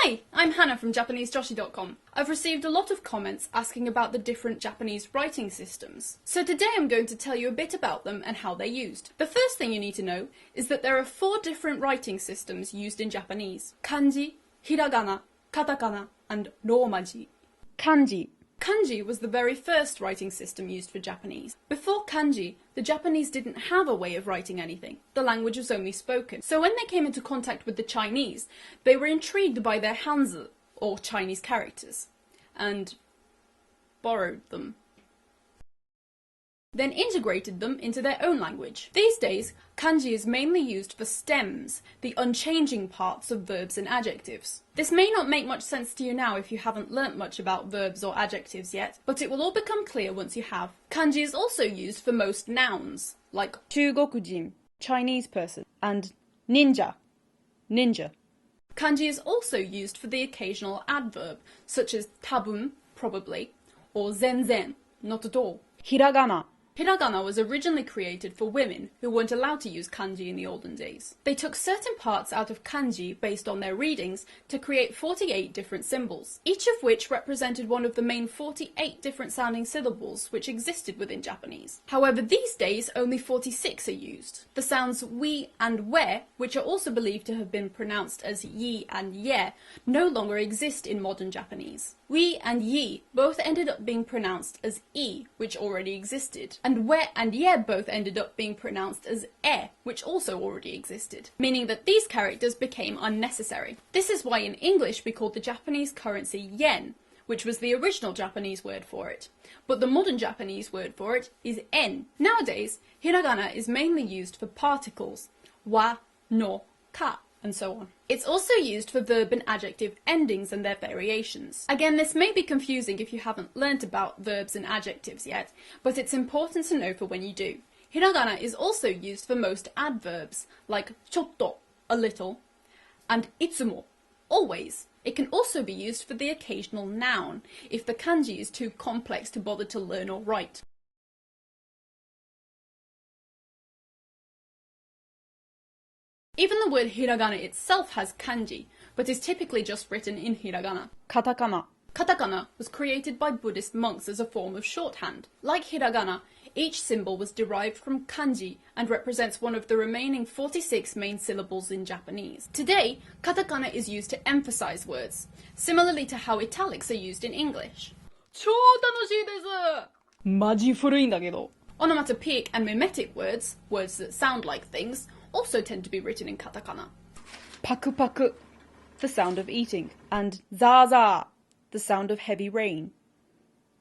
Hi, I'm Hannah from Japanesejoshi.com. I've received a lot of comments asking about the different Japanese writing systems. So today I'm going to tell you a bit about them and how they're used. The first thing you need to know is that there are 4 different writing systems used in Japanese: Kanji, hiragana, katakana, and romaji. Kanji. Kanji was the very first writing system used for Japanese. Before Kanji, the Japanese didn't have a way of writing anything. The language was only spoken. So when they came into contact with the Chinese, they were intrigued by their Hanzi, or Chinese characters, and borrowed them. Then integrated them into their own language. These days, kanji is mainly used for stems, the unchanging parts of verbs and adjectives. This may not make much sense to you now if you haven't learnt much about verbs or adjectives yet, but it will all become clear once you have. Kanji is also used for most nouns, like 中国人, Chinese person, and ninja, ninja. Kanji is also used for the occasional adverb, such as tabun, probably, or zenzen, not at all. Hiragana. Hiragana was originally created for women who weren't allowed to use kanji in the olden days. They took certain parts out of kanji based on their readings to create 48 different symbols, each of which represented one of the main 48 different sounding syllables which existed within Japanese. However, these days only 46 are used. The sounds we and we, which are also believed to have been pronounced as yi and ye, no longer exist in modern Japanese. We and ye both ended up being pronounced as e, which already existed, and we and ye both ended up being pronounced as e, which also already existed, meaning that these characters became unnecessary. This is why in English we called the Japanese currency yen, which was the original Japanese word for it, but the modern Japanese word for it is en. Nowadays, hiragana is mainly used for particles, wa, no, ka, and so on. It's also used for verb and adjective endings and their variations. Again, this may be confusing if you haven't learnt about verbs and adjectives yet, but it's important to know for when you do. Hiragana is also used for most adverbs, like chotto, a little, and itsumo, always. It can also be used for the occasional noun, if the kanji is too complex to bother to learn or write. Even the word hiragana itself has kanji, but is typically just written in hiragana. Katakana. Katakana was created by Buddhist monks as a form of shorthand. Like hiragana, each symbol was derived from kanji and represents one of the remaining 46 main syllables in Japanese. Today, katakana is used to emphasize words, similarly to how italics are used in English. 超楽しいです! マジ古いんだけど. Onomatopoeic and mimetic words, words that sound like things, also tend to be written in katakana. Paku paku, the sound of eating, and zaza, the sound of heavy rain.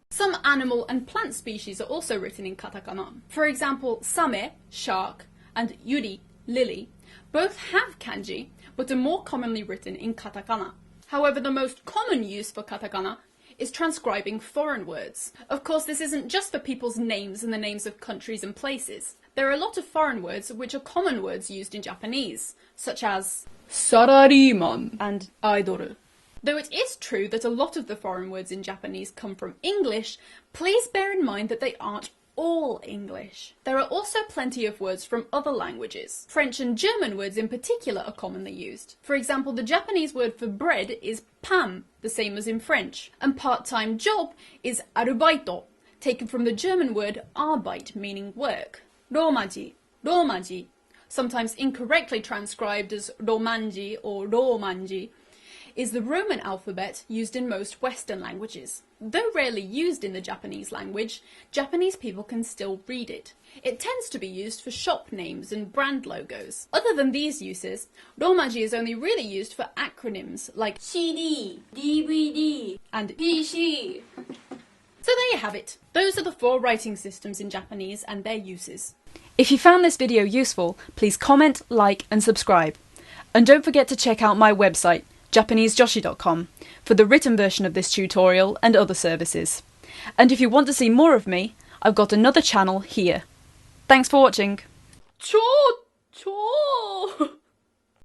Some animal and plant species are also written in katakana. For example, same, shark, and yuri, lily, both have kanji, but are more commonly written in katakana. However, the most common use for katakana is transcribing foreign words. Of course, this isn't just for people's names and the names of countries and places. There are a lot of foreign words which are common words used in Japanese, such as sarariman and idol. Though it is true that a lot of the foreign words in Japanese come from English, please bear in mind that they aren't all English. There are also plenty of words from other languages. French and German words in particular are commonly used. For example, the Japanese word for bread is pain, the same as in French, and part-time job is arubaito, taken from the German word arbeit, meaning work. Romaji, romaji, sometimes incorrectly transcribed as romanji or romanji, is the Roman alphabet used in most Western languages. Though rarely used in the Japanese language, Japanese people can still read it. It tends to be used for shop names and brand logos. Other than these uses, romaji is only really used for acronyms like CD, DVD, and PC. So there you have it. Those are the 4 writing systems in Japanese and their uses. If you found this video useful, please comment, like and subscribe. And don't forget to check out my website, Japanesejoshi.com, for the written version of this tutorial and other services. And if you want to see more of me, I've got another channel here. Thanks for watching. Choo!